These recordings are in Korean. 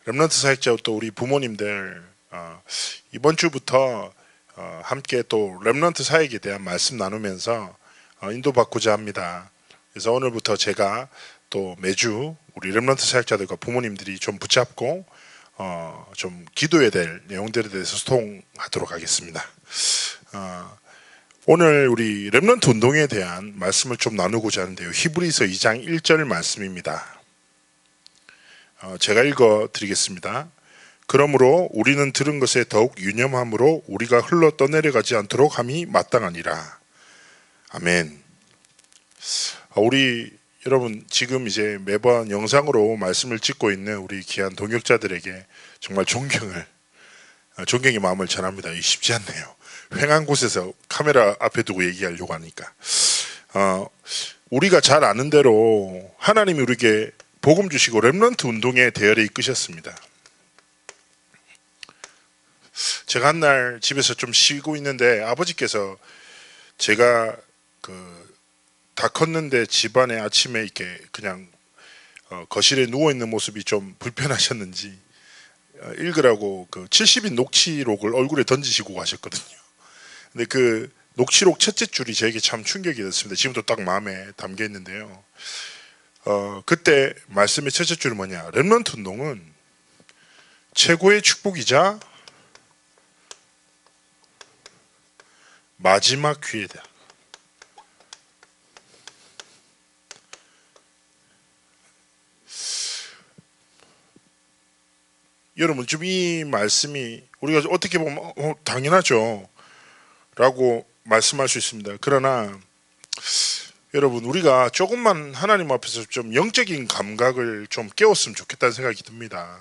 렘넌트 사역자 또 우리 부모님들 이번 주부터 함께 또 렘넌트 사역에 대한 말씀 나누면서 인도받고자 합니다. 그래서 오늘부터 제가 또 매주 우리 렘넌트 사역자들과 부모님들이 좀 붙잡고 좀 기도해야 될 내용들에 대해서 소통하도록 하겠습니다. 오늘 우리 렘넌트 운동에 대한 말씀을 좀 나누고자 하는데요. 히브리서 2장 1절 말씀입니다. 제가 읽어 드리겠습니다. 그러므로 우리는 들은 것에 더욱 유념함으로 우리가 흘러 떠내려가지 않도록 함이 마땅하니라. 아멘. 우리 여러분 지금 이제 매번 영상으로 말씀을 찍고 있는 우리 귀한 동역자들에게 정말 존경의 마음을 전합니다. 이게 쉽지 않네요. 횡한 곳에서 카메라 앞에 두고 얘기하려고 하니까 우리가 잘 아는 대로 하나님이 우리에게 복음 주시고 렘넌트 운동의 대열에 이끄셨습니다. 제가 한날 집에서 좀 쉬고 있는데 아버지께서 제가 다 컸는데 집안에 아침에 이렇게 그냥 거실에 누워 있는 모습이 좀 불편하셨는지 읽으라고 70인 녹취록을 얼굴에 던지시고 가셨거든요. 근데 그 녹취록 첫째 줄이 저에게 참 충격이 됐습니다. 지금도 딱 마음에 담겨 있는데요. 그때 말씀의 첫째 줄은 뭐냐? 렘넌트 운동은 최고의 축복이자 마지막 기회다. 여러분 좀 이 말씀이 우리가 어떻게 보면 당연하죠 라고 말씀할 수 있습니다. 그러나 여러분 우리가 조금만 하나님 앞에서 좀 영적인 감각을 좀 깨웠으면 좋겠다는 생각이 듭니다.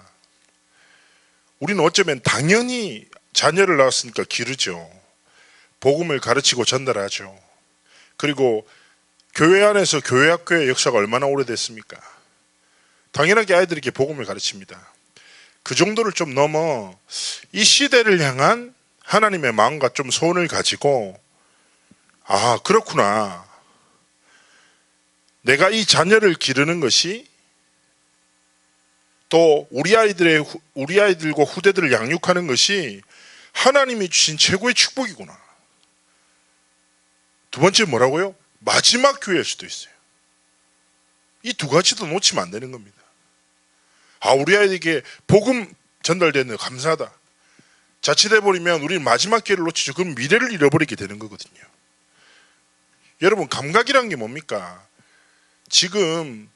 우리는 어쩌면 당연히 자녀를 낳았으니까 기르죠. 복음을 가르치고 전달하죠. 그리고 교회 안에서 교회 학교의 역사가 얼마나 오래됐습니까? 당연하게 아이들에게 복음을 가르칩니다. 그 정도를 좀 넘어 이 시대를 향한 하나님의 마음과 좀 소원을 가지고 그렇구나. 내가 이 자녀를 기르는 것이 또 우리 아이들과 후대들을 양육하는 것이 하나님이 주신 최고의 축복이구나. 두 번째 뭐라고요? 마지막 기회일 수도 있어요. 이 두 가지도 놓치면 안 되는 겁니다. 우리 아이에게 복음 전달되는 감사하다. 자칫해버리면 우리는 마지막 기회를 놓치죠. 그럼 미래를 잃어버리게 되는 거거든요. 여러분 감각이란 게 뭡니까? 지금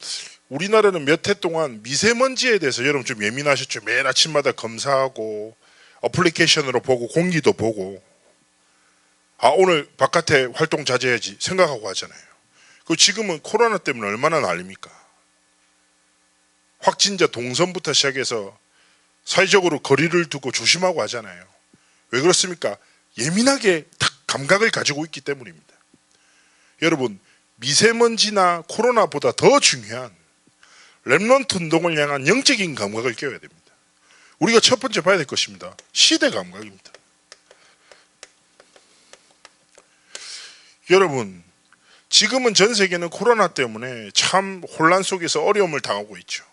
우리나라는 몇 해 동안 미세먼지에 대해서 여러분 좀 예민하셨죠. 매일 아침마다 검사하고 어플리케이션으로 보고 공기도 보고 오늘 바깥에 활동 자제해야지 생각하고 하잖아요. 그 지금은 코로나 때문에 얼마나 난립니까? 확진자 동선부터 시작해서 사회적으로 거리를 두고 조심하고 하잖아요. 왜 그렇습니까? 예민하게 딱 감각을 가지고 있기 때문입니다. 여러분 미세먼지나 코로나보다 더 중요한 렘넌트 운동을 향한 영적인 감각을 깨워야 됩니다. 우리가 첫 번째 봐야 될 것입니다. 시대 감각입니다. 여러분 지금은 전 세계는 코로나 때문에 참 혼란 속에서 어려움을 당하고 있죠.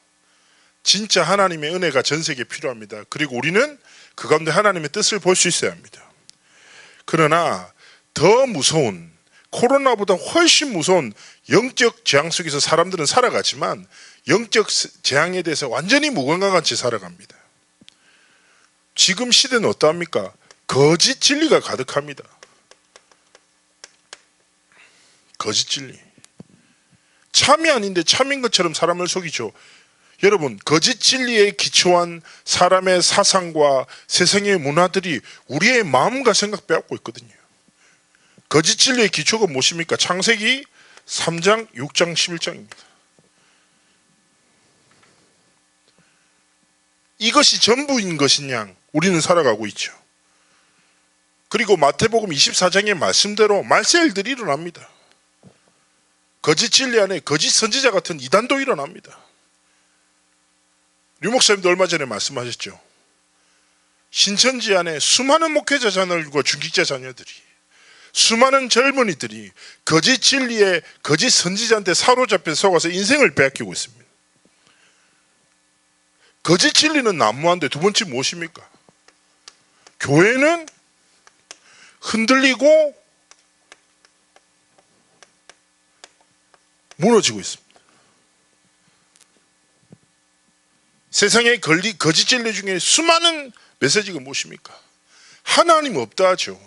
진짜 하나님의 은혜가 전 세계에 필요합니다. 그리고 우리는 그 가운데 하나님의 뜻을 볼 수 있어야 합니다. 그러나 더 무서운 코로나보다 훨씬 무서운 영적 재앙 속에서 사람들은 살아가지만 영적 재앙에 대해서 완전히 무감각한 채 살아갑니다. 지금 시대는 어떠합니까? 거짓 진리가 가득합니다. 거짓 진리. 참이 아닌데 참인 것처럼 사람을 속이죠. 여러분 거짓 진리에 기초한 사람의 사상과 세상의 문화들이 우리의 마음과 생각 빼앗고 있거든요. 거짓 진리의 기초가 무엇입니까? 창세기 3장, 6장, 11장입니다. 이것이 전부인 것이냐 우리는 살아가고 있죠. 그리고 마태복음 24장의 말씀대로 말세일들이 일어납니다. 거짓 진리 안에 거짓 선지자 같은 이단도 일어납니다. 류 목사님도 얼마 전에 말씀하셨죠. 신천지 안에 수많은 목회자 자녀들과 중직자 자녀들이 수많은 젊은이들이 거짓 진리에 거짓 선지자한테 사로잡혀 속아서 인생을 빼앗기고 있습니다. 거짓 진리는 난무한데 두 번째 무엇입니까? 교회는 흔들리고 무너지고 있습니다. 세상의 거짓 진리 중에 수많은 메시지가 무엇입니까? 하나님 없다 하죠.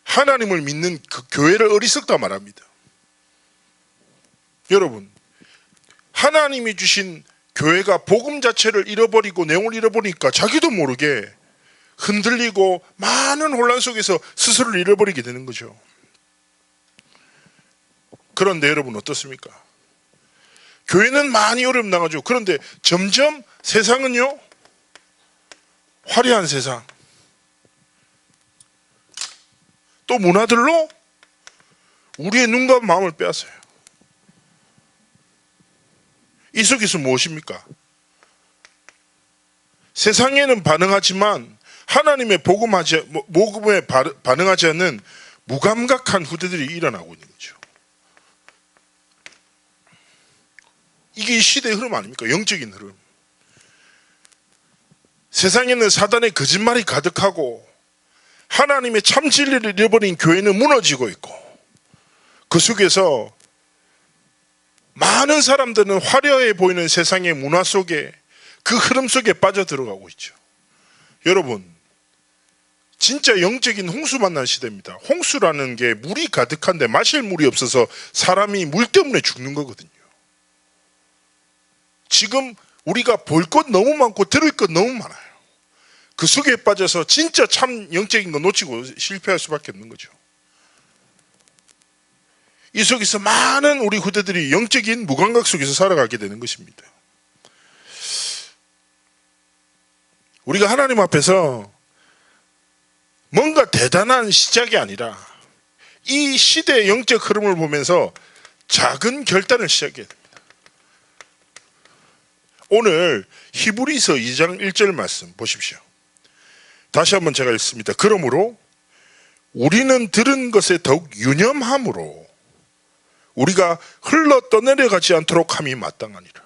하나님을 믿는 그 교회를 어리석다 말합니다. 여러분, 하나님이 주신 교회가 복음 자체를 잃어버리고 내용을 잃어버리니까 자기도 모르게 흔들리고 많은 혼란 속에서 스스로를 잃어버리게 되는 거죠. 그런데 여러분 어떻습니까? 교회는 많이 어려움 나가죠. 그런데 점점 세상은요, 화려한 세상, 또 문화들로 우리의 눈과 마음을 빼앗아요. 이 속에서 무엇입니까? 세상에는 반응하지만 하나님의 복음에 반응하지 않는 무감각한 후대들이 일어나고 있는 거죠. 이게 이 시대의 흐름 아닙니까? 영적인 흐름. 세상에는 사단의 거짓말이 가득하고 하나님의 참 진리를 잃어버린 교회는 무너지고 있고, 그 속에서 많은 사람들은 화려해 보이는 세상의 문화 속에, 그 흐름 속에 빠져들어가고 있죠. 여러분, 진짜 영적인 홍수 만난 시대입니다. 홍수라는 게 물이 가득한데 마실 물이 없어서 사람이 물 때문에 죽는 거거든요. 지금 우리가 볼 것 너무 많고 들을 것 너무 많아요. 그 속에 빠져서 진짜 참 영적인 거 놓치고 실패할 수밖에 없는 거죠. 이 속에서 많은 우리 후대들이 영적인 무감각 속에서 살아가게 되는 것입니다. 우리가 하나님 앞에서 뭔가 대단한 시작이 아니라 이 시대의 영적 흐름을 보면서 작은 결단을 시작해야 됩니다. 오늘 히브리서 2장 1절 말씀 보십시오. 다시 한번 제가 읽습니다. 그러므로 우리는 들은 것에 더욱 유념함으로 우리가 흘러 떠내려가지 않도록 함이 마땅하니라.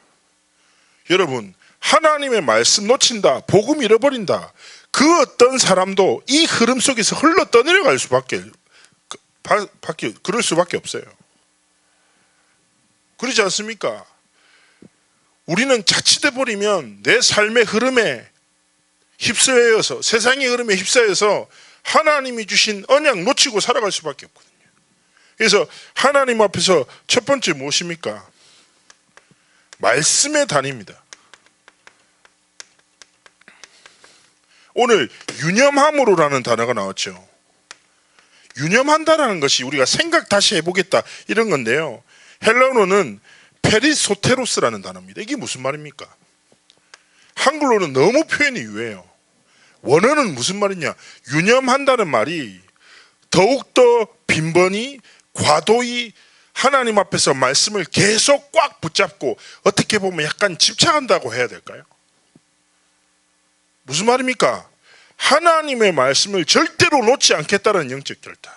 여러분, 하나님의 말씀 놓친다, 복음 잃어버린다, 그 어떤 사람도 이 흐름 속에서 흘러 떠내려갈 수밖에 그럴 수밖에 없어요. 그렇지 않습니까? 우리는 자칫해 버리면 내 삶의 흐름에 휩싸여서, 세상의 흐름에 휩싸여서 하나님이 주신 언약 놓치고 살아갈 수밖에 없거든요. 그래서 하나님 앞에서 첫 번째 무엇입니까? 말씀의 단입니다. 오늘 유념함으로라는 단어가 나왔죠. 유념한다라는 것이 우리가 생각 다시 해보겠다 이런 건데요, 헬라어는 페리소테로스라는 단어입니다. 이게 무슨 말입니까? 한글로는 너무 표현이 유해요. 원어는 무슨 말이냐? 유념한다는 말이 더욱더 빈번히 과도히 하나님 앞에서 말씀을 계속 꽉 붙잡고 어떻게 보면 약간 집착한다고 해야 될까요? 무슨 말입니까? 하나님의 말씀을 절대로 놓지 않겠다는 영적 결단.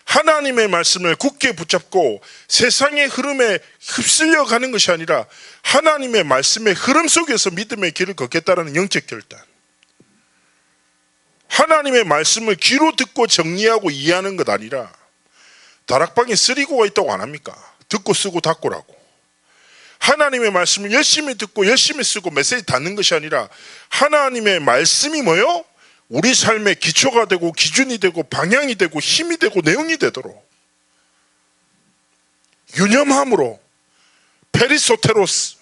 하나님의 말씀을 굳게 붙잡고 세상의 흐름에 휩쓸려 가는 것이 아니라 하나님의 말씀의 흐름 속에서 믿음의 길을 걷겠다는 영적 결단. 하나님의 말씀을 귀로 듣고 정리하고 이해하는 것 아니라, 다락방에 쓰리고가 있다고 안 합니까? 듣고 쓰고 닫고라고. 하나님의 말씀을 열심히 듣고 열심히 쓰고 메시지 닫는 것이 아니라 하나님의 말씀이 뭐요? 우리 삶의 기초가 되고 기준이 되고 방향이 되고 힘이 되고 내용이 되도록 유념함으로 페리소테로스,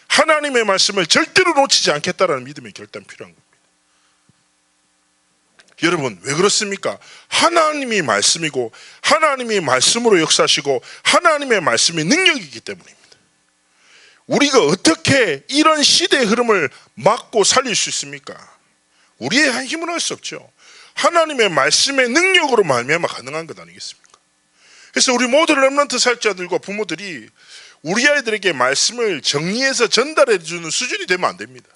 하나님의 말씀을 절대로 놓치지 않겠다라는 믿음의 결단이 필요한 겁니다. 여러분, 왜 그렇습니까? 하나님이 말씀이고 하나님이 말씀으로 역사하시고 하나님의 말씀이 능력이기 때문입니다. 우리가 어떻게 이런 시대의 흐름을 막고 살릴 수 있습니까? 우리의 힘은 할 수 없죠. 하나님의 말씀의 능력으로 말미암아 가능한 것 아니겠습니까? 그래서 우리 모든 렘넌트 사역자들과 부모들이 우리 아이들에게 말씀을 정리해서 전달해 주는 수준이 되면 안 됩니다.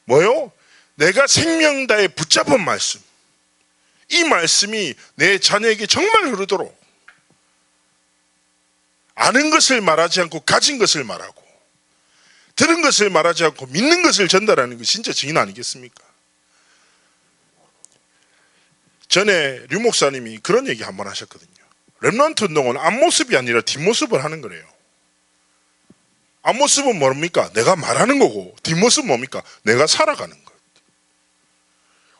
뭐요? 내가 생명 다해 붙잡은 말씀, 이 말씀이 내 자녀에게 정말 흐르도록, 아는 것을 말하지 않고 가진 것을 말하고 들은 것을 말하지 않고 믿는 것을 전달하는 게 진짜 증인 아니겠습니까? 전에 류 목사님이 그런 얘기 한번 하셨거든요. 렘넌트 운동은 앞모습이 아니라 뒷모습을 하는 거래요. 앞모습은 뭡니까? 내가 말하는 거고, 뒷모습은 뭡니까? 내가 살아가는 것.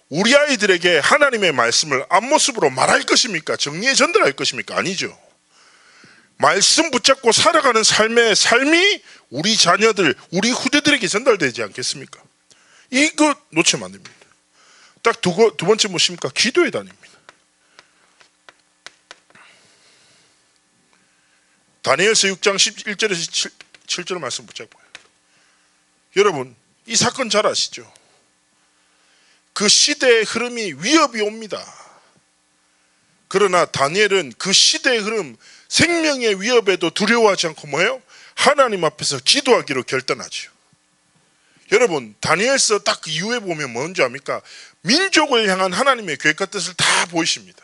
우리 아이들에게 하나님의 말씀을 앞모습으로 말할 것입니까? 정리해 전달할 것입니까? 아니죠. 말씀 붙잡고 살아가는 삶이 우리 자녀들, 우리 후대들에게 전달되지 않겠습니까? 이거 놓치면 안 됩니다. 딱 두 번째 무엇입니까? 기도의 단입니다. 다니엘서 6장 11절에서 7절 말씀 붙잡고요. 여러분, 이 사건 잘 아시죠? 그 시대의 흐름이 위협이 옵니다. 그러나 다니엘은 그 시대의 흐름, 생명의 위협에도 두려워하지 않고 뭐예요? 하나님 앞에서 기도하기로 결단하죠. 여러분, 다니엘서 딱 그 이후에 보면 뭔지 압니까? 민족을 향한 하나님의 계획과 뜻을 다 보이십니다.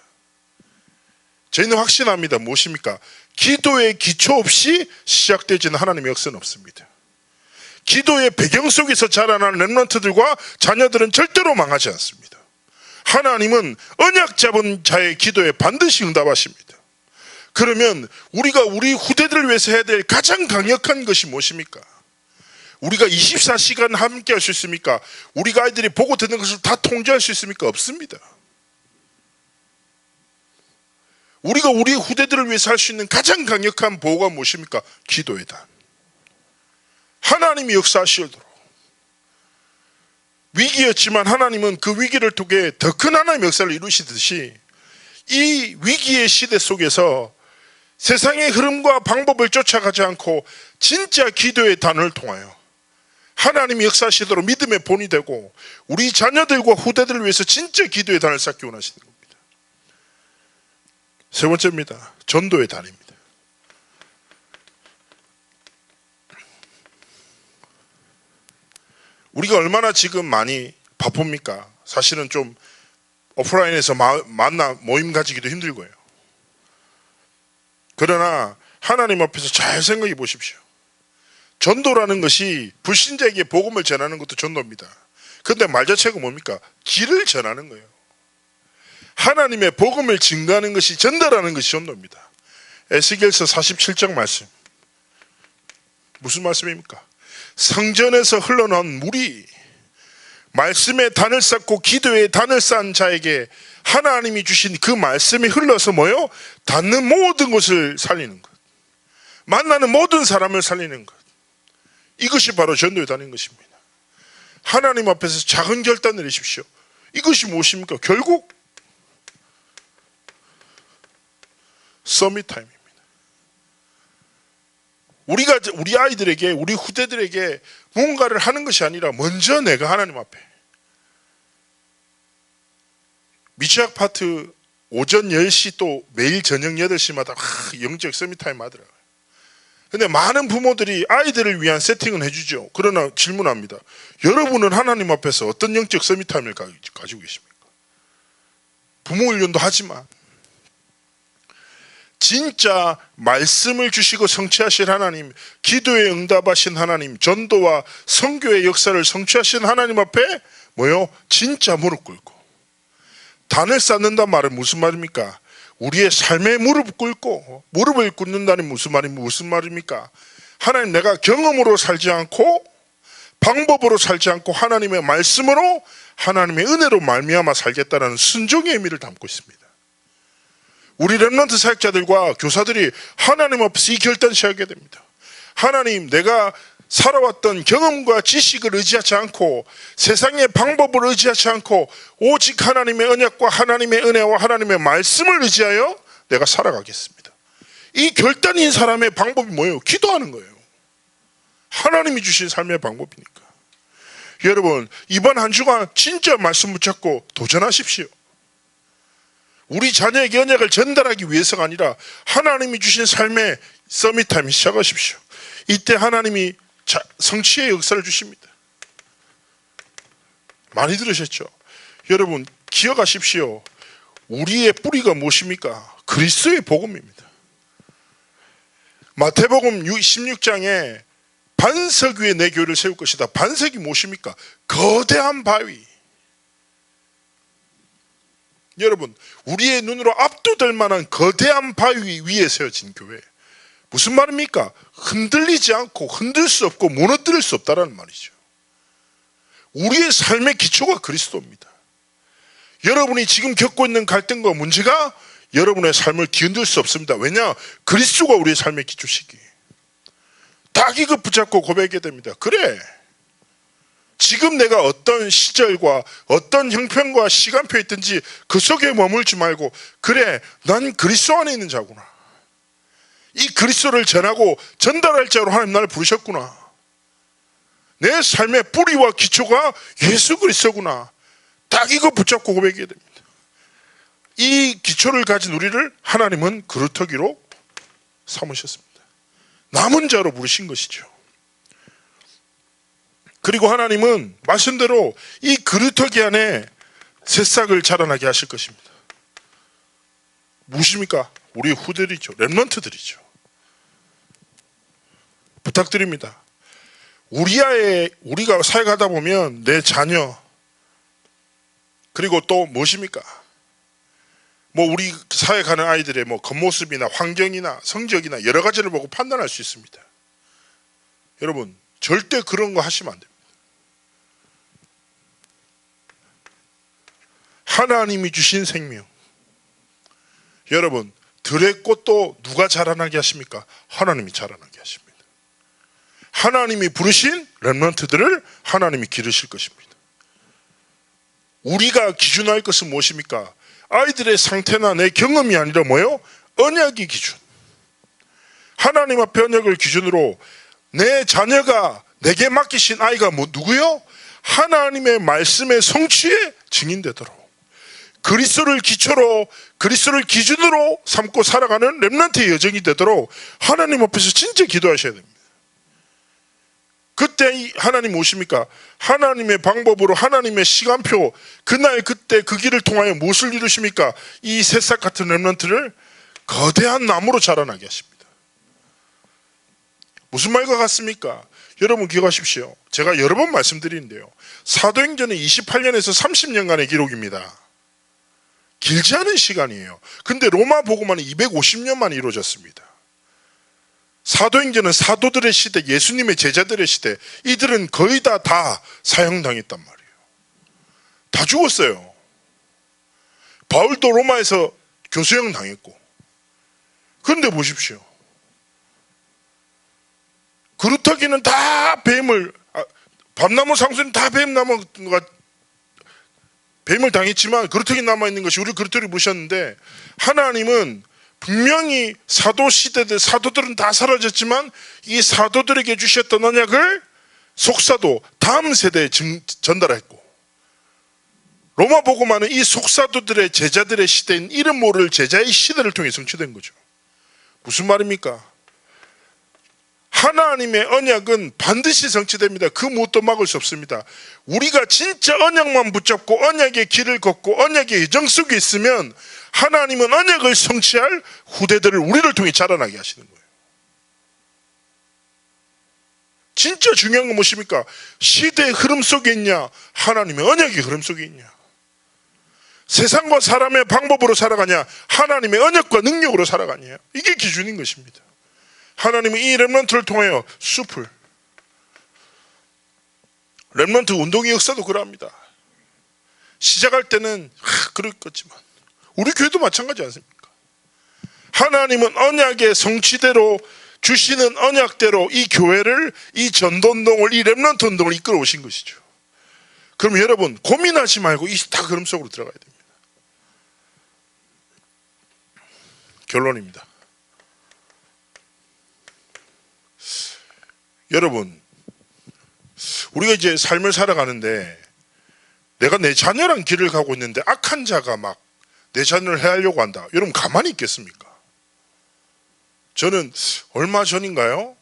저희는 확신합니다. 무엇입니까? 기도의 기초 없이 시작되지는 하나님의 역사는 없습니다. 기도의 배경 속에서 자라나는 렘넌트들과 자녀들은 절대로 망하지 않습니다. 하나님은 언약 잡은 자의 기도에 반드시 응답하십니다. 그러면 우리가 우리 후대들을 위해서 해야 될 가장 강력한 것이 무엇입니까? 우리가 24시간 함께 할 수 있습니까? 우리가 아이들이 보고 듣는 것을 다 통제할 수 있습니까? 없습니다. 우리가 우리 후대들을 위해서 할 수 있는 가장 강력한 보호가 무엇입니까? 기도의 단. 하나님이 역사하시도록. 위기였지만 하나님은 그 위기를 통해 더 큰 하나님의 역사를 이루시듯이 이 위기의 시대 속에서 세상의 흐름과 방법을 쫓아가지 않고 진짜 기도의 단을 통하여 하나님이 역사하시도록 믿음의 본이 되고 우리 자녀들과 후대들을 위해서 진짜 기도의 단을 쌓기 원하시는 겁니다. 세 번째입니다. 전도의 단입니다. 우리가 얼마나 지금 많이 바쁩니까? 사실은 좀 오프라인에서 만나 모임 가지기도 힘들고요. 그러나 하나님 앞에서 잘 생각해 보십시오. 전도라는 것이 불신자에게 복음을 전하는 것도 전도입니다. 그런데 말 자체가 뭡니까? 길을 전하는 거예요. 하나님의 복음을 증거하는 것이 전달하는 것이 전도입니다. 에스겔서 47장 말씀. 무슨 말씀입니까? 성전에서 흘러나온 물이 말씀의 단을 쌓고 기도의 단을 쌓은 자에게 하나님이 주신 그 말씀이 흘러서 뭐요? 닿는 모든 것을 살리는 것. 만나는 모든 사람을 살리는 것. 이것이 바로 전도의 단인 것입니다. 하나님 앞에서 작은 결단 내리십시오. 이것이 무엇입니까? 결국 서밋 타임입니다. 우리 아이들에게, 우리 후대들에게 뭔가를 하는 것이 아니라 먼저 내가 하나님 앞에 미취학 파트 오전 10시 또 매일 저녁 8시마다 영적 서밋 타임 하더라고요. 근데 많은 부모들이 아이들을 위한 세팅은 해주죠. 그러나 질문합니다. 여러분은 하나님 앞에서 어떤 영적 서밋 타임을 가지고 계십니까? 부모 훈련도 하지만 진짜 말씀을 주시고 성취하신 하나님, 기도에 응답하신 하나님, 전도와 선교의 역사를 성취하신 하나님 앞에 뭐요? 진짜 무릎 꿇고 단을 쌓는단 말은 무슨 말입니까? 우리의 삶에 무릎 꿇고 무릎을 꿇는다는 무슨 말입니까? 하나님, 내가 경험으로 살지 않고 방법으로 살지 않고 하나님의 말씀으로 하나님의 은혜로 말미암아 살겠다는 순종의 의미를 담고 있습니다. 우리 렘넌트 사역자들과 교사들이 하나님 앞에서 이 결단을 하게 됩니다. 하나님, 내가 살아왔던 경험과 지식을 의지하지 않고 세상의 방법을 의지하지 않고 오직 하나님의 언약과 하나님의 은혜와 하나님의 말씀을 의지하여 내가 살아가겠습니다. 이 결단인 사람의 방법이 뭐예요? 기도하는 거예요. 하나님이 주신 삶의 방법이니까. 여러분, 이번 한 주간 진짜 말씀 붙잡고 도전하십시오. 우리 자녀에게 언약을 전달하기 위해서가 아니라 하나님이 주신 삶의 서밋타임 시작하십시오. 이때 하나님이 성취의 역사를 주십니다. 많이 들으셨죠? 여러분, 기억하십시오. 우리의 뿌리가 무엇입니까? 그리스도의 복음입니다. 마태복음 16장에 반석 위에 내 교회를 세울 것이다. 반석이 무엇입니까? 거대한 바위. 여러분, 우리의 눈으로 압도될 만한 거대한 바위 위에 세워진 교회. 무슨 말입니까? 흔들리지 않고 흔들 수 없고 무너뜨릴 수 없다는 말이죠. 우리의 삶의 기초가 그리스도입니다. 여러분이 지금 겪고 있는 갈등과 문제가 여러분의 삶을 뒤흔들 수 없습니다. 왜냐? 그리스도가 우리의 삶의 기초시기. 딱 이거 붙잡고 고백하게 됩니다. 그래, 지금 내가 어떤 시절과 어떤 형편과 시간표에 있든지 그 속에 머물지 말고, 그래, 난 그리스도 안에 있는 자구나. 이 그리스도를 전하고 전달할 자로 하나님 나를 부르셨구나. 내 삶의 뿌리와 기초가 예수 그리스도구나. 딱 이거 붙잡고 고백해야 됩니다. 이 기초를 가진 우리를 하나님은 그루터기로 삼으셨습니다. 남은 자로 부르신 것이죠. 그리고 하나님은 말씀대로 이 그루터기 안에 새싹을 자라나게 하실 것입니다. 무엇입니까? 우리 후대들이죠. 렘넌트들이죠. 부탁드립니다. 우리가 살아가다 보면 내 자녀, 그리고 또 무엇입니까? 우리 사회 가는 아이들의 겉모습이나 환경이나 성적이나 여러 가지를 보고 판단할 수 있습니다. 여러분, 절대 그런 거 하시면 안 됩니다. 하나님이 주신 생명. 여러분, 들의 꽃도 누가 자라나게 하십니까? 하나님이 자라나게 하십니다. 하나님이 부르신 렘넌트들을 하나님이 기르실 것입니다. 우리가 기준할 것은 무엇입니까? 아이들의 상태나 내 경험이 아니라 뭐예요? 언약이 기준. 하나님 앞에 언약을 기준으로 내 자녀가 내게 맡기신 아이가 누구요? 하나님의 말씀의 성취에 증인되도록, 그리스도를 기초로, 그리스도를 기준으로 삼고 살아가는 렘넌트의 여정이 되도록 하나님 앞에서 진짜 기도하셔야 됩니다. 그때 하나님 무엇입니까? 하나님의 방법으로, 하나님의 시간표, 그날 그때 그 길을 통하여 무엇을 이루십니까? 이 새싹 같은 렘넌트를 거대한 나무로 자라나게 하십니다. 무슨 말과 같습니까? 여러분 기억하십시오. 제가 여러 번 말씀드리는데요, 사도행전은 28년에서 30년간의 기록입니다. 길지 않은 시간이에요. 근데 로마 복음화는 250년 만에 이루어졌습니다. 사도행전은 사도들의 시대, 예수님의 제자들의 시대, 이들은 거의 다 사형당했단 말이에요. 다 죽었어요. 바울도 로마에서 교수형 당했고. 그런데 보십시오. 그루터기는 다 밤나무 상수는 다 뱀을 당했지만 그루터기 남아있는 것이 우리 그루터기를 부르셨는데, 하나님은 분명히 사도시대들, 사도들은 다 사라졌지만 이 사도들에게 주셨던 언약을 속사도 다음 세대에 전달했고, 로마 복음화는 이 속사도들의 제자들의 시대인 이름 모를 제자의 시대를 통해 성취된 거죠. 무슨 말입니까? 하나님의 언약은 반드시 성취됩니다. 그 무엇도 막을 수 없습니다. 우리가 진짜 언약만 붙잡고 언약의 길을 걷고 언약의 예정 속에 있으면 하나님은 언약을 성취할 후대들을 우리를 통해 자라나게 하시는 거예요. 진짜 중요한 건 무엇입니까? 시대의 흐름 속에 있냐, 하나님의 언약의 흐름 속에 있냐. 세상과 사람의 방법으로 살아가냐, 하나님의 언약과 능력으로 살아가냐. 이게 기준인 것입니다. 하나님은 이 렘넌트를 통하여 숲을, 렘넌트 운동의 역사도 그러합니다. 시작할 때는 그렇겠지만 우리 교회도 마찬가지 않습니까? 하나님은 언약의 성취대로, 주시는 언약대로 이 교회를, 이 전도운동을, 이 렘넌트 운동을 이끌어 오신 것이죠. 그럼 여러분 고민하지 말고 이 다 그름 속으로 들어가야 됩니다. 결론입니다. 여러분, 우리가 이제 삶을 살아가는데 내가 내 자녀랑 길을 가고 있는데 악한 자가 막 내 자녀를 해하려고 한다. 여러분 가만히 있겠습니까? 저는 얼마 전인가요?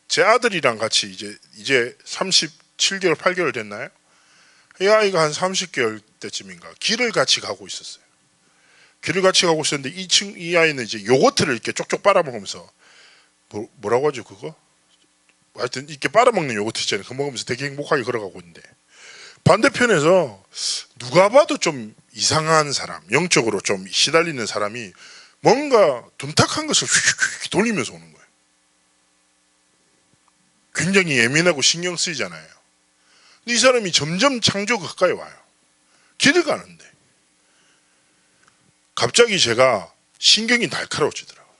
제 아들이랑 같이 이제 37개월, 8개월 됐나요? 이 아이가 한 30개월 때쯤인가 길을 같이 가고 있었어요. 길을 같이 가고 있었는데 이 아이는 이제 요거트를 이렇게 쪽쪽 빨아먹으면서 뭐라고 하죠 그거? 하여튼 이렇게 빨아먹는 요거트 있잖아요. 그거 먹으면서 되게 행복하게 걸어가고 있는데, 반대편에서 누가 봐도 좀 이상한 사람, 영적으로 좀 시달리는 사람이 뭔가 둔탁한 것을 휙휙 돌리면서 오는 거예요. 굉장히 예민하고 신경 쓰이잖아요. 근데 이 사람이 점점 창조 가까이 와요. 길을 가는데 갑자기 제가 신경이 날카로워지더라고요.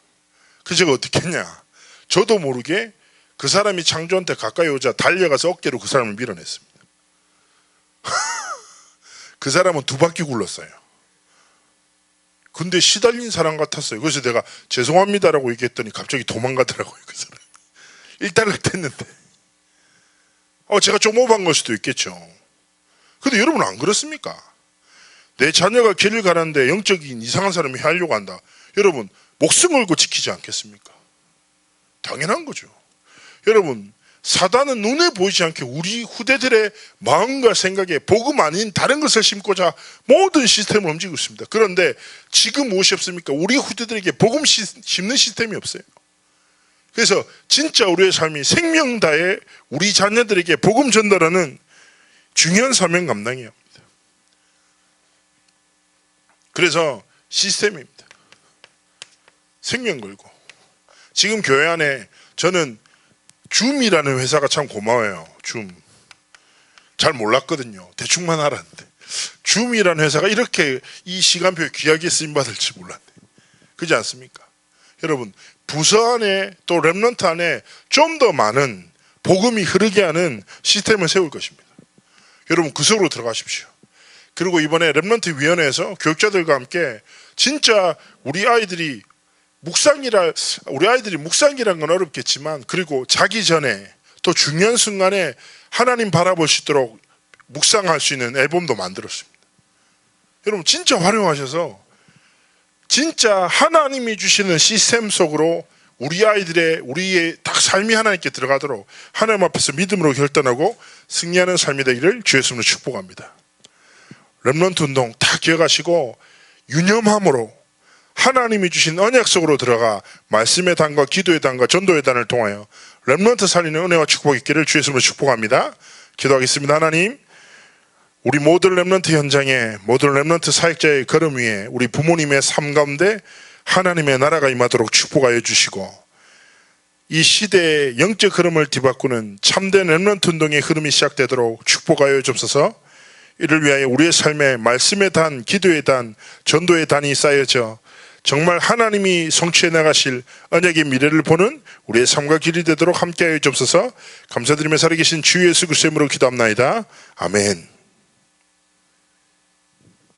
그래서 제가 어떻게 했냐, 저도 모르게 그 사람이 창조한테 가까이 오자 달려가서 어깨로 그 사람을 밀어냈습니다. 그 사람은 2바퀴 굴렀어요. 근데 시달린 사람 같았어요. 그래서 내가 죄송합니다라고 얘기했더니 갑자기 도망가더라고요. 그 사람 일단락 했는데 제가 좀 오버한 걸 수도 있겠죠. 근데 여러분 안 그렇습니까? 내 자녀가 길을 가는데 영적인 이상한 사람이 하려고 한다. 여러분 목숨 걸고 지키지 않겠습니까? 당연한 거죠. 여러분 사단은 눈에 보이지 않게 우리 후대들의 마음과 생각에 복음 아닌 다른 것을 심고자 모든 시스템을 움직이고 있습니다. 그런데 지금 무엇이 없습니까? 우리 후대들에게 복음 심는 시스템이 없어요. 그래서 진짜 우리의 삶이 생명 다해 우리 자녀들에게 복음 전달하는 중요한 사명 감당해야 합니다. 그래서 시스템입니다. 생명 걸고. 지금 교회 안에 저는 줌이라는 회사가 참 고마워요. 줌. 잘 몰랐거든요. 대충만 알았는데 줌이라는 회사가 이렇게 이 시간표에 귀하게 쓰임받을지 몰랐네. 그렇지 않습니까? 여러분 부서 안에 또 렘넌트 안에 좀 더 많은 복음이 흐르게 하는 시스템을 세울 것입니다. 여러분 그 속으로 들어가십시오. 그리고 이번에 렘넌트 위원회에서 교육자들과 함께 진짜 우리 아이들이 묵상이란 건 어렵겠지만, 그리고 자기 전에 또 중요한 순간에 하나님 바라볼 수 있도록 묵상할 수 있는 앨범도 만들었습니다. 여러분 진짜 활용하셔서 진짜 하나님이 주시는 시스템 속으로 우리의 딱 삶이 하나님께 들어가도록 하나님 앞에서 믿음으로 결단하고 승리하는 삶이 되기를 주의 이름으로 축복합니다. 렘넌트 운동 다 기억하시고 유념함으로 하나님이 주신 언약 속으로 들어가 말씀의 단과 기도의 단과 전도의 단을 통하여 렘넌트 살리는 은혜와 축복이 있기를 주의 이름으로 축복합니다. 기도하겠습니다. 하나님, 우리 모든 렘넌트 현장에, 모든 렘넌트 사역자의 걸음 위에 우리 부모님의 삶 가운데 하나님의 나라가 임하도록 축복하여 주시고, 이 시대의 영적 흐름을 뒤바꾸는 참된 렘넌트 운동의 흐름이 시작되도록 축복하여 주옵소서. 이를 위하여 우리의 삶에 말씀의 단, 기도의 단, 전도의 단이 쌓여져 정말 하나님이 성취해 나가실 언약의 미래를 보는 우리의 삶과 길이 되도록 함께하여 주옵소서. 감사드리며 살아계신 주 예수 그리스도의 이름으로 기도합나이다. 아멘.